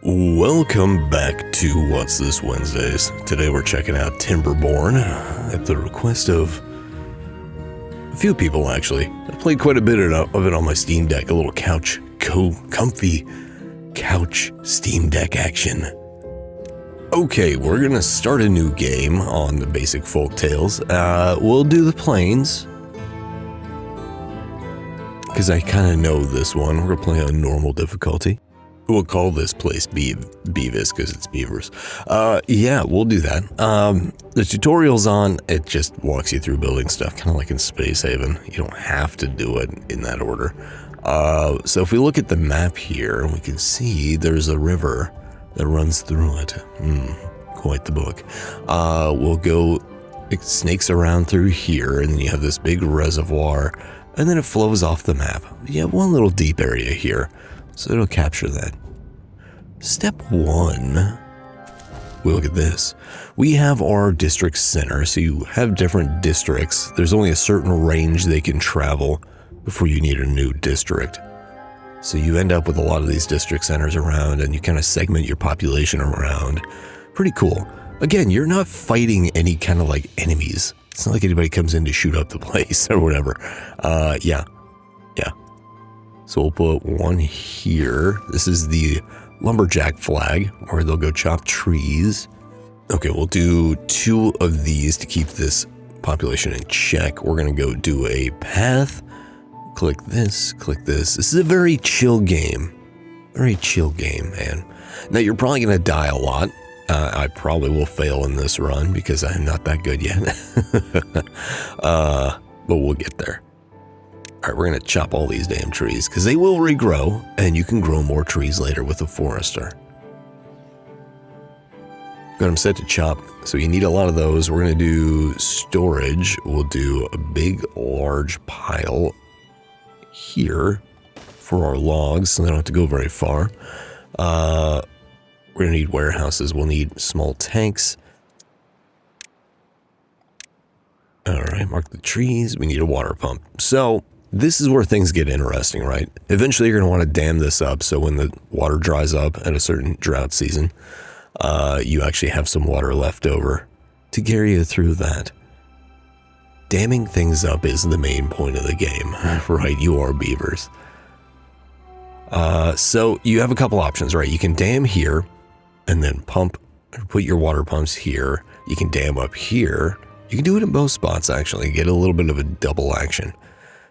Welcome back to What's This Wednesdays. Today we're checking out Timberborn at the request of a few people, actually. I played quite a bit of it on my Steam Deck, a little comfy couch Steam Deck action. Okay, we're gonna start a new game on the basic folk tales. We'll do the plains, because I kind of know this one. We're gonna play on normal difficulty. We'll call this place Beavis because it's beavers. Yeah, we'll do that. The tutorial's on. It just walks you through building stuff, kind of like in Space Haven. You don't have to do it in that order. So if we look at the map here, we can see there's a river that runs through it. Quite the book. We'll go, it snakes around through here, and then you have this big reservoir, and then it flows off the map. You have one little deep area here. So it'll capture that. Step 1, we look at this. We have our district center, so you have different districts. There's only a certain range they can travel before you need a new district. So you end up with a lot of these district centers around, and you kind of segment your population around. Pretty cool. Again, you're not fighting any kind of like enemies. It's not like anybody comes in to shoot up the place or whatever. Yeah. So we'll put one here. This is the lumberjack flag, where they'll go chop trees. Okay, we'll do 2 of these to keep this population in check. We're gonna go do a path. Click this, click this. This is a very chill game. Very chill game, man. Now you're probably gonna die a lot. I probably will fail in this run because I'm not that good yet. But we'll get there. All right, we're going to chop all these damn trees because they will regrow, and you can grow more trees later with a forester. Got them set to chop, so you need a lot of those. We're going to do storage. We'll do a big, large pile here for our logs, so they don't have to go very far. We're going to need warehouses. We'll need small tanks. All right, mark the trees. We need a water pump. So this is where things get interesting, right? Eventually, you're going to want to dam this up, so when the water dries up at a certain drought season, you actually have some water left over to carry you through that. Damming things up is the main point of the game, right? You are beavers. So you have a couple options, right? You can dam here and then put your water pumps here. You can dam up here. You can do it in both spots, actually. Get a little bit of a double action.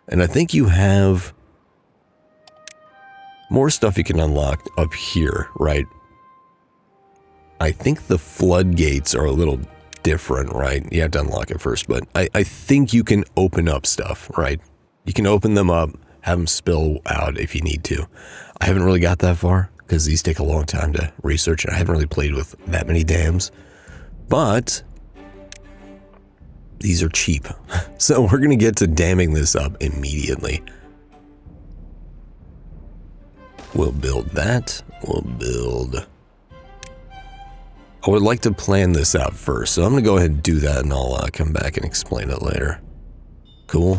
And I think you have more stuff you can unlock up here, right? I think the floodgates are a little different, right? You have to unlock it first, but I think you can open up stuff, right? You can open them up, have them spill out if you need to. I haven't really got that far because these take a long time to research, and I haven't really played with that many dams. But these are cheap. So we're going to get to damming this up immediately. We'll build that. I would like to plan this out first, so I'm going to go ahead and do that, and I'll come back and explain it later. Cool.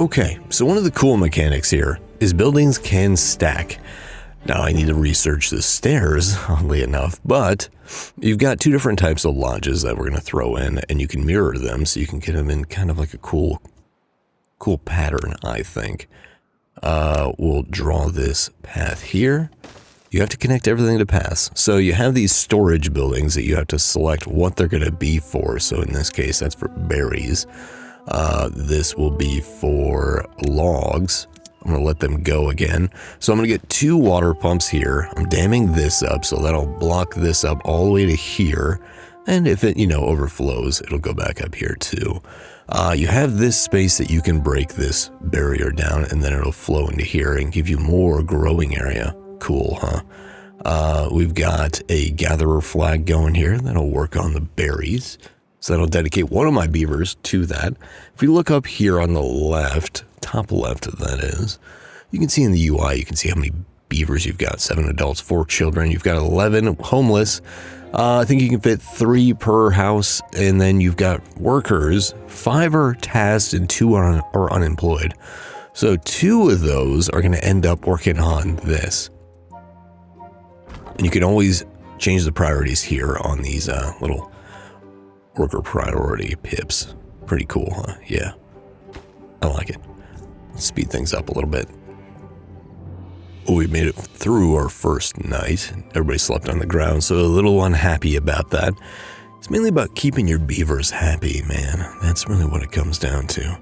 Okay, so one of the cool mechanics here is buildings can stack. Now, I need to research the stairs, oddly enough, but you've got 2 different types of lodges that we're going to throw in, and you can mirror them so you can get them in kind of like a cool pattern, I think. We'll draw this path here. You have to connect everything to paths. So you have these storage buildings that you have to select what they're going to be for. So in this case, that's for berries. This will be for logs. I'm going to let them go again. So I'm going to get 2 water pumps here. I'm damming this up, so that'll block this up all the way to here. And if it, overflows, it'll go back up here too. You have this space that you can break this barrier down, and then it'll flow into here and give you more growing area. Cool, huh? We've got a gatherer flag going here that'll work on the berries. So that'll dedicate one of my beavers to that. If we look up here on the left, top left that is, you can see in the UI, you can see how many beavers you've got. 7 adults, 4 children. You've got 11 homeless. I think you can fit 3 per house. And then you've got workers. 5 are tasked and 2 are unemployed. So 2 of those are going to end up working on this. And you can always change the priorities here on these little worker priority pips. Pretty cool, huh? Yeah. I like it. Let's speed things up a little bit. Oh, we made it through our first night. Everybody slept on the ground, so a little unhappy about that. It's mainly about keeping your beavers happy, man. That's really what it comes down to.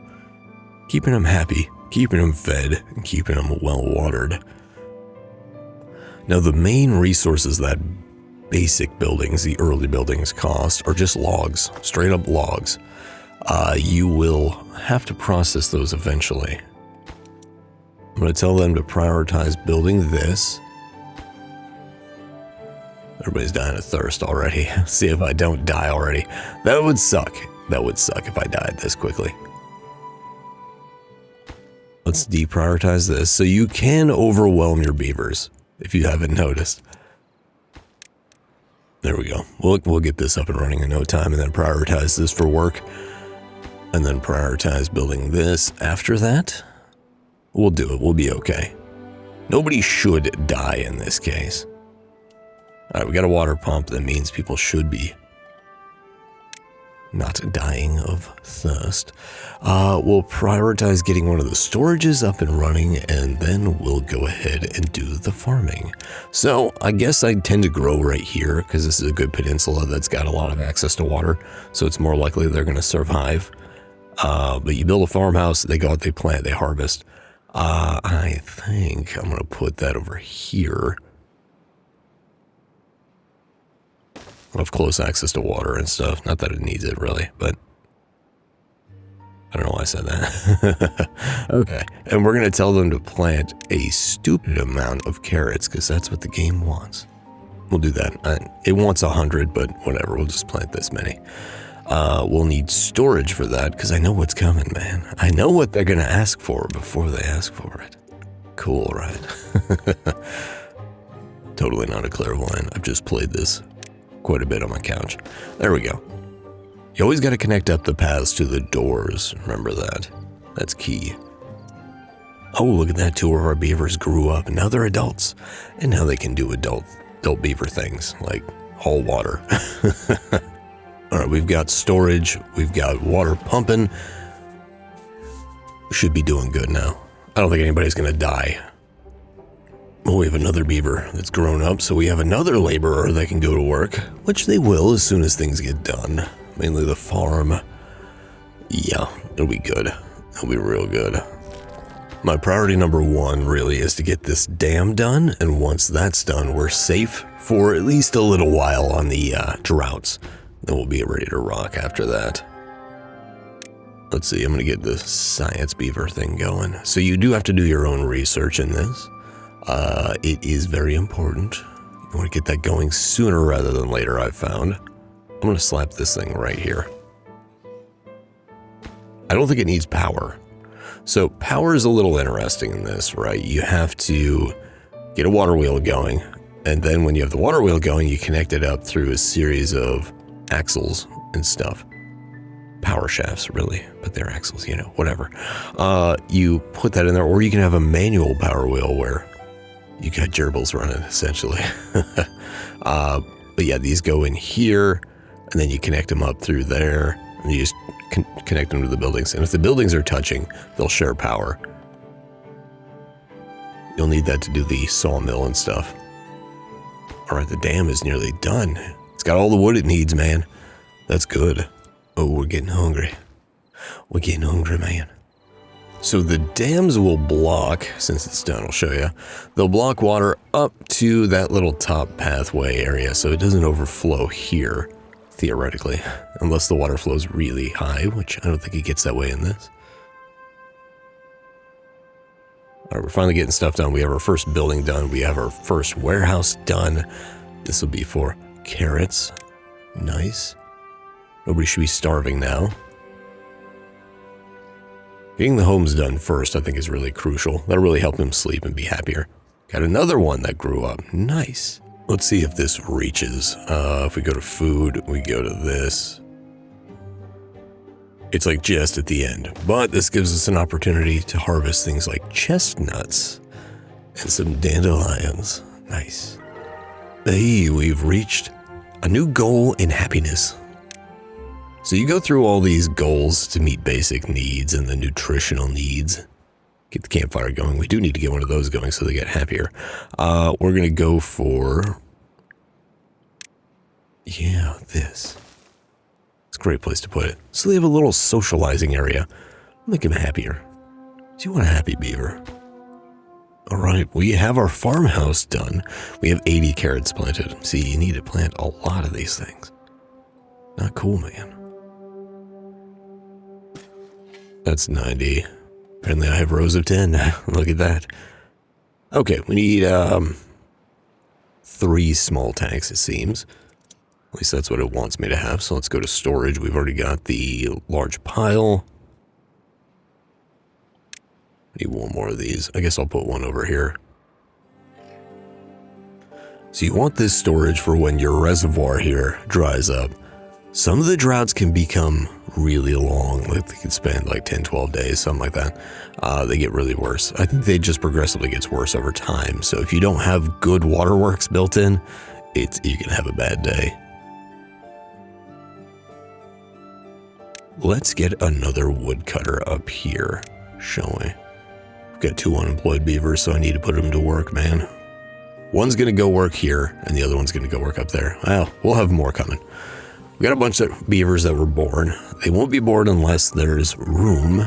Keeping them happy, keeping them fed, and keeping them well watered. Now, the main resources that basic buildings, the early buildings cost, are just logs, straight up logs. You will have to process those eventually. I'm going to tell them to prioritize building this. Everybody's dying of thirst already. See if I don't die already. That would suck. That would suck if I died this quickly. Let's deprioritize this. So you can overwhelm your beavers, if you haven't noticed. There we go. We'll get this up and running in no time, and then prioritize this for work. And then prioritize building this after that. We'll do it. We'll be okay. Nobody should die in this case. All right, we got a water pump. That means people should be not dying of thirst. We'll prioritize getting one of the storages up and running, and then we'll go ahead and do the farming. So I guess I tend to grow right here because this is a good peninsula that's got a lot of access to water, so it's more likely they're going to survive. But you build a farmhouse, they go out, they plant, they harvest. I think I'm going to put that over here. I'll have close access to water and stuff. Not that it needs it, really, but I don't know why I said that. Okay, and we're going to tell them to plant a stupid amount of carrots, because that's what the game wants. We'll do that. It wants 100, but whatever, we'll just plant this many. We'll need storage for that, because I know what's coming, man. I know what they're going to ask for before they ask for it. Cool, right? Totally not a clairvoyant. I've just played this quite a bit on my couch. There we go. You always got to connect up the paths to the doors. Remember that. That's key. Oh, look at that. 2 of our beavers grew up, and now they're adults. And now they can do adult beaver things, like haul water. All right, we've got storage. We've got water pumping. We should be doing good now. I don't think anybody's going to die. Oh, we have another beaver that's grown up, so we have another laborer that can go to work, which they will as soon as things get done. Mainly the farm. Yeah, it'll be good. It'll be real good. My priority number 1 really is to get this dam done, and once that's done, we're safe for at least a little while on the droughts. Then we'll be ready to rock after that. Let's see, I'm going to get the science beaver thing going. So you do have to do your own research in this. It is very important. You want to get that going sooner rather than later, I've found. I'm going to slap this thing right here. I don't think it needs power. So power is a little interesting in this, right? You have to get a water wheel going, and then when you have the water wheel going, you connect it up through a series of axles and stuff. Power shafts, really, but they're axles, you know, whatever. You put that in there, or you can have a manual power wheel where you got gerbils running, essentially. But yeah, these go in here, and then you connect them up through there, and you just connect them to the buildings. And if the buildings are touching, they'll share power. You'll need that to do the sawmill and stuff. All right, the dam is nearly done. It's got all the wood it needs, man. That's good. Oh, we're getting hungry. We're getting hungry, man. So the dams will block, since it's done, I'll show you. They'll block water up to that little top pathway area, so it doesn't overflow here, theoretically. Unless the water flows really high, which I don't think it gets that way in this. All right, we're finally getting stuff done. We have our first building done. We have our first warehouse done. This will be for carrots. Nice. Nobody should be starving now. Getting the homes done first, I think, is really crucial. That'll really help him sleep and be happier. Got another one that grew up. Nice. Let's see if this reaches. If we go to food, we go to this. It's like just at the end. But this gives us an opportunity to harvest things like chestnuts and some dandelions. Nice. Hey, we've reached a new goal in happiness. So you go through all these goals to meet basic needs and the nutritional needs. Get the campfire going. We do need to get one of those going so they get happier. We're going to go for... yeah, this. It's a great place to put it. So they have a little socializing area. Make them happier. So you want a happy beaver. All right, we have our farmhouse done. We have 80 carrots planted. See, you need to plant a lot of these things. Not cool, man. That's 90. Apparently I have rows of 10. Look at that. Okay, we need 3 small tanks, it seems. At least that's what it wants me to have. So let's go to storage. We've already got the large pile. Need one more of these. I guess I'll put one over here. So you want this storage for when your reservoir here dries up. Some of the droughts can become really long. Like they can spend like 10, 12 days, something like that. They get really worse. I think they just progressively gets worse over time. So if you don't have good waterworks built in, you can have a bad day. Let's get another woodcutter up here, shall we? Got 2 unemployed beavers, so I need to put them to work, man. One's going to go work here, and the other one's going to go work up there. Well, we'll have more coming. We got a bunch of beavers that were born. They won't be born unless there's room.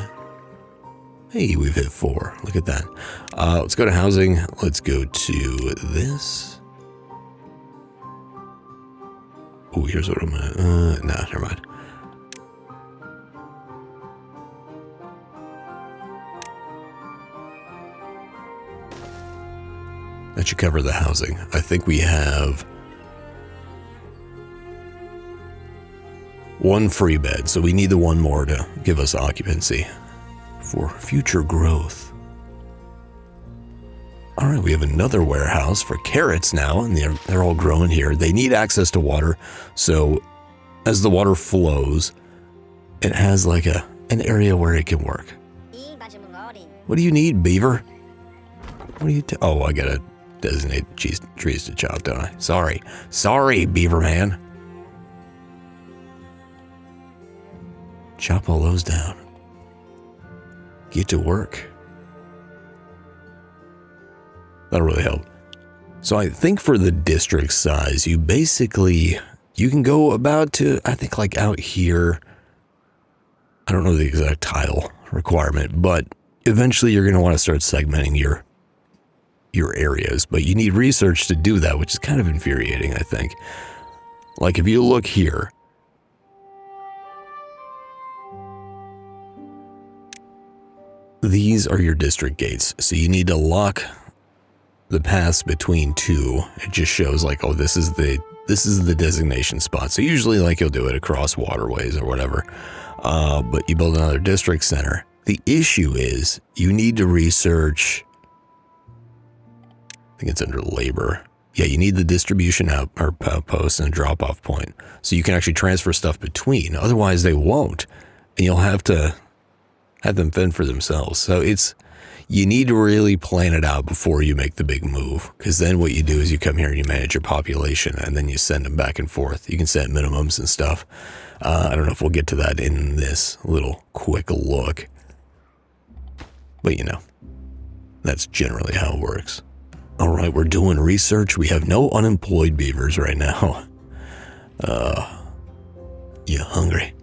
Hey, we've hit 4. Look at that. Let's go to housing. Let's go to this. Oh, here's what I'm going to... nah, never mind. That should cover the housing. I think we have 1 free bed, so we need the 1 more to give us occupancy for future growth. All right, we have another warehouse for carrots now, and they're all growing here. They need access to water, so as the water flows, it has like an area where it can work. What do you need, beaver? What do you... oh, I gotta designate trees to chop, don't I? Sorry, beaver man. Chop all those down. Get to work. That'll really help. So I think for the district size, you can go about to, I think like out here. I don't know the exact tile requirement, but eventually you're going to want to start segmenting your areas, but you need research to do that, which is kind of infuriating, I think. Like if you look here, these are your district gates. So you need to lock the paths between 2. It just shows like, oh, this is the designation spot. So usually like you'll do it across waterways or whatever. But you build another district center. The issue is you need to research, I think it's under labor. Yeah, you need the distribution outpost and drop off point. So you can actually transfer stuff between. Otherwise they won't. And you'll have to have them fend for themselves. So you need to really plan it out before you make the big move. Because then what you do is you come here and you manage your population and then you send them back and forth. You can set minimums and stuff. I don't know if we'll get to that in this little quick look. But you know, that's generally how it works. All right, we're doing research. We have no unemployed beavers right now. You hungry?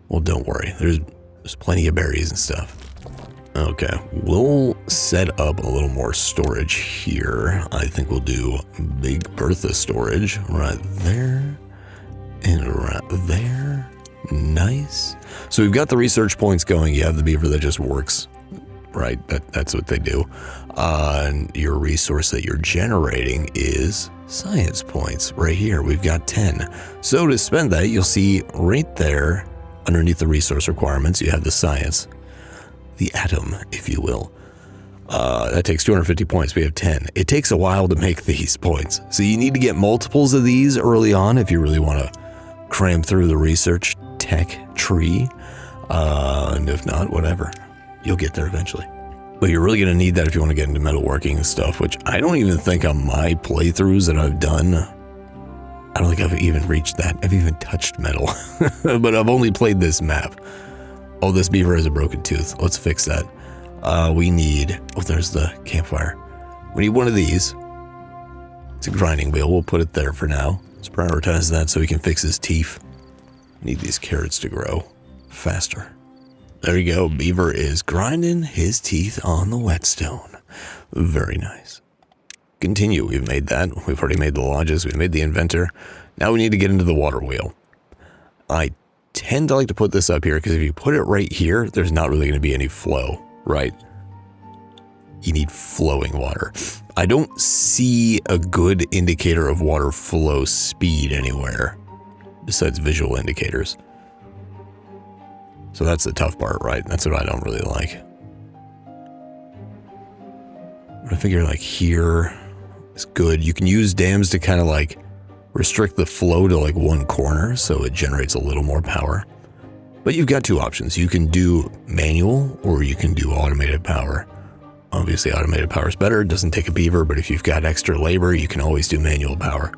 Well, don't worry. There's plenty of berries and stuff. Okay, we'll set up a little more storage here. I think we'll do Big Bertha storage right there and right there. Nice. So we've got the research points going. You have the beaver that just works, right? That's what they do. And your resource that you're generating is science points right here. We've got 10. So to spend that, you'll see right there underneath the resource requirements, you have the science, the atom, if you will. That takes 250 points. We have 10. It takes a while to make these points. So you need to get multiples of these early on if you really want to cram through the research tech tree. And if not, whatever. You'll get there eventually. But you're really going to need that if you want to get into metalworking and stuff, which I don't even think on my playthroughs that I've done I don't think I've even reached that. I've even touched metal. But I've only played this map. Oh, this beaver has a broken tooth. Let's fix that. We need... Oh, there's the campfire. We need one of these. It's a grinding wheel. We'll put it there for now. Let's prioritize that so he can fix his teeth. Need these carrots to grow faster. There you go. Beaver is grinding his teeth on the whetstone. Very nice. Continue. We've made that. We've already made the lodges. We've made the inventor. Now we need to get into the water wheel. I tend to like to put this up here because if you put it right here, there's not really going to be any flow, right? You need flowing water. I don't see a good indicator of water flow speed anywhere besides visual indicators. So that's the tough part, right? That's what I don't really like. But I figure like here is good. You can use dams to kind of like restrict the flow to like one corner so it generates a little more power. But you've got two options. You can do manual or you can do automated power. Obviously automated power is better. It doesn't take a beaver, but if you've got extra labor, you can always do manual power.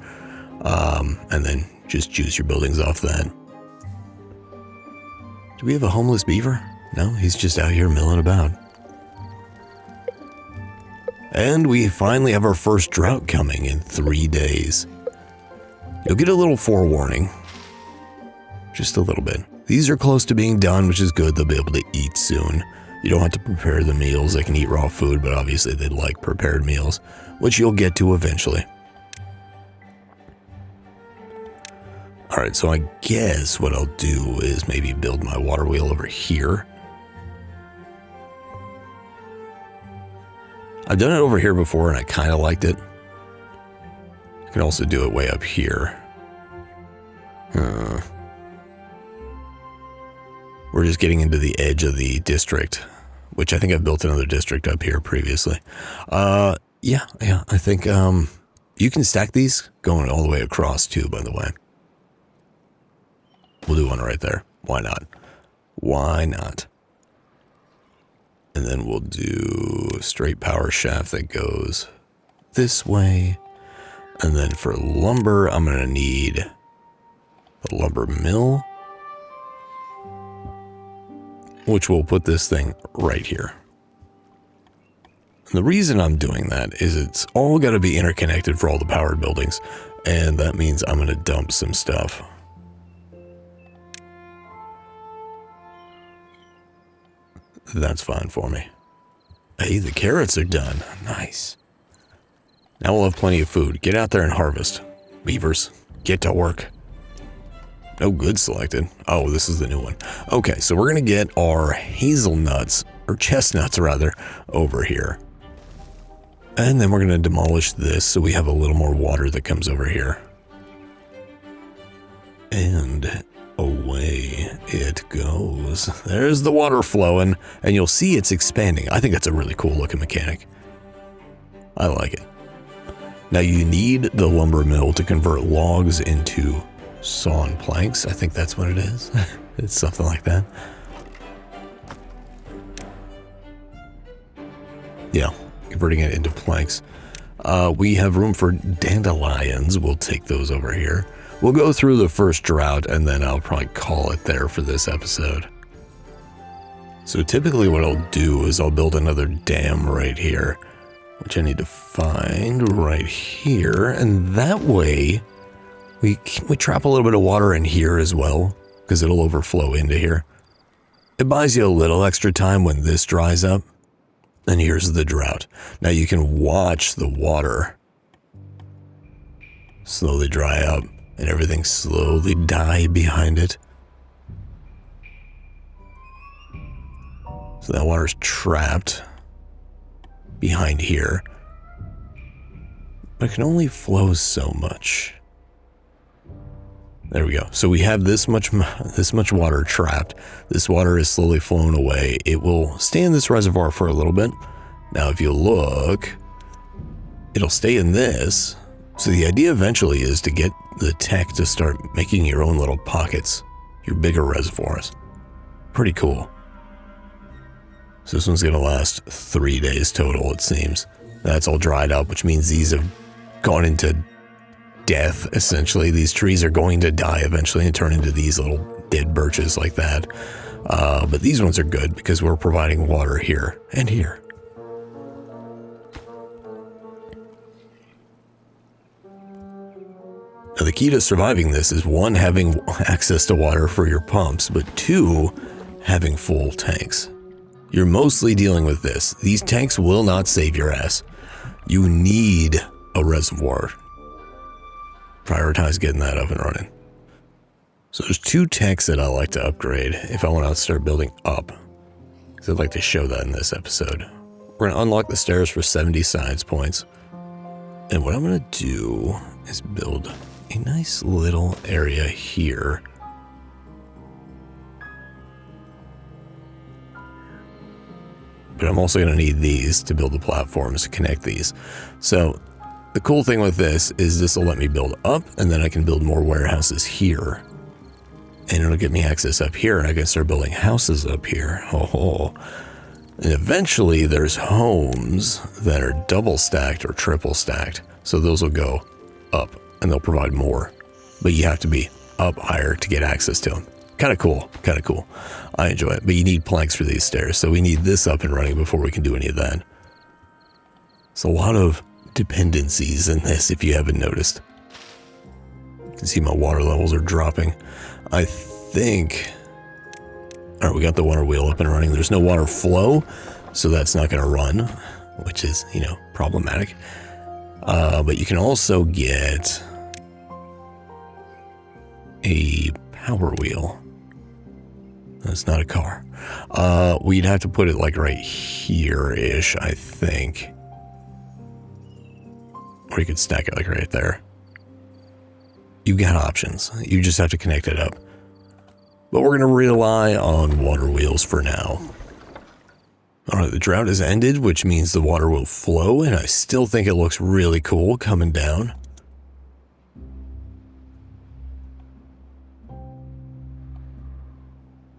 And then just choose your buildings off that. Do we have a homeless beaver? No, he's just out here milling about. And we finally have our first drought coming in 3 days. You'll get a little forewarning. Just a little bit. These are close to being done, which is good. They'll be able to eat soon. You don't have to prepare the meals. They can eat raw food, but obviously they'd like prepared meals, which you'll get to eventually. Alright, so I guess what I'll do is maybe build my water wheel over here. I've done it over here before and I kind of liked it. I can also do it way up here. We're just getting into the edge of the district, which I think I've built another district up here previously. Yeah, I think you can stack these going all the way across too, by the way. We'll do one right there. Why not? Why not? And then we'll do a straight power shaft that goes this way. And then for lumber, I'm going to need a lumber mill, which will put this thing right here. And the reason I'm doing that is it's all got to be interconnected for all the powered buildings. And that means I'm going to dump some stuff. That's fine for me. Hey, the carrots are done. Nice. Now we'll have plenty of food. Get out there and harvest. Beavers, get to work. No good selected. Oh, this is the new one. Okay, so we're going to get our hazelnuts, or chestnuts rather, over here. And then we're going to demolish this so we have a little more water that comes over here. And away it goes. There's the water flowing, and you'll see it's expanding. I think that's a really cool looking mechanic. I like it. Now you need the lumber mill to convert logs into sawn planks. I think that's what it is. It's something like that. Yeah, converting it into planks. We have room for dandelions. We'll take those over here. We'll go through the first drought, and then I'll probably call it there for this episode. So typically what I'll do is I'll build another dam right here, which I need to find right here. And that way, we trap a little bit of water in here as well, because it'll overflow into here. It buys you a little extra time when this dries up. And here's the drought. Now you can watch the water slowly dry up and everything slowly die behind it. So that water's trapped behind here. But it can only flow so much. There we go. So we have this much water trapped. This water is slowly flowing away. It will stay in this reservoir for a little bit. Now, if you look, it'll stay in this. So the idea eventually is to get the tech to start making your own little pockets, your bigger reservoirs. Pretty cool. So this one's going to last 3 days total, it seems. That's all dried up, which means these have gone into death, essentially. These trees are going to die eventually and turn into these little dead birches like that. But these ones are good because we're providing water here and here. Now, the key to surviving this is 1, having access to water for your pumps, but 2, having full tanks. You're mostly dealing with this. These tanks will not save your ass. You need a reservoir. Prioritize getting that up and running. So there's 2 tanks that I like to upgrade if I want to start building up. Because I'd like to show that in this episode. We're going to unlock the stairs for 70 science points. And what I'm going to do is build a nice little area here. But I'm also going to need these to build the platforms to connect these. So the cool thing with this will let me build up, and then I can build more warehouses here. And it'll get me access up here, and I can start building houses up here. Oh. And eventually there's homes that are double stacked or triple stacked. So those will go up, and they'll provide more. But you have to be up higher to get access to them. Kind of cool. I enjoy it. But you need planks for these stairs, so we need this up and running before we can do any of that. It's a lot of dependencies in this, if you haven't noticed. You can see my water levels are dropping. I think... Alright, we got the water wheel up and running. There's no water flow, so that's not going to run, which is, problematic. But you can also get a power wheel. That's not a car. We'd have to put it like right here-ish, I think. Or you could stack it like right there. You got options. You just have to connect it up. But we're going to rely on water wheels for now. Alright, the drought has ended, which means the water will flow, and I still think it looks really cool coming down.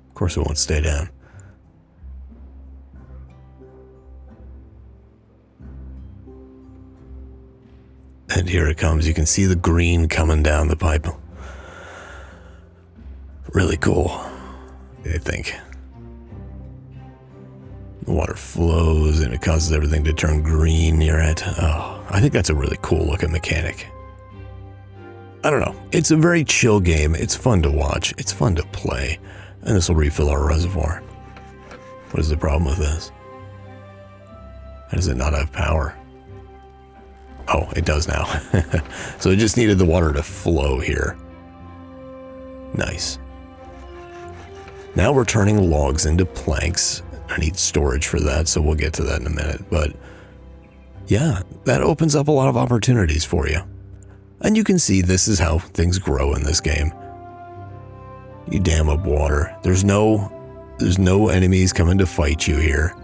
Of course it won't stay down. And here it comes. You can see the green coming down the pipe. Really cool, I think. The water flows and it causes everything to turn green near it. Oh, I think that's a really cool looking mechanic. I don't know. It's a very chill game. It's fun to watch. It's fun to play. And this will refill our reservoir. What is the problem with this? How does it not have power? Oh, it does now. So it just needed the water to flow here. Nice. Now we're turning logs into planks. I need storage for that, so we'll get to that in a minute. But yeah, that opens up a lot of opportunities for you. And you can see this is how things grow in this game. You dam up water. There's no enemies coming to fight you here.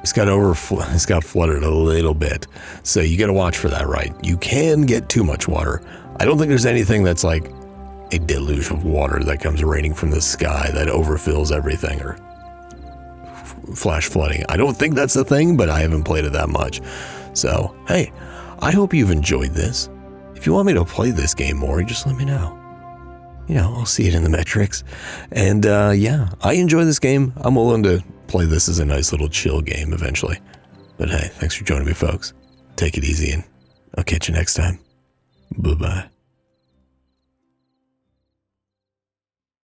It's got flooded a little bit. So you got to watch for that, right? You can get too much water. I don't think there's anything that's like a deluge of water that comes raining from the sky that overfills everything or flash flooding. I don't think that's a thing, but I haven't played it that much. So, hey, I hope you've enjoyed this. If you want me to play this game more, just let me know. I'll see it in the metrics. And yeah, I enjoy this game. I'm willing to play this as a nice little chill game eventually. But hey, thanks for joining me, folks. Take it easy, and I'll catch you next time. Bye-bye.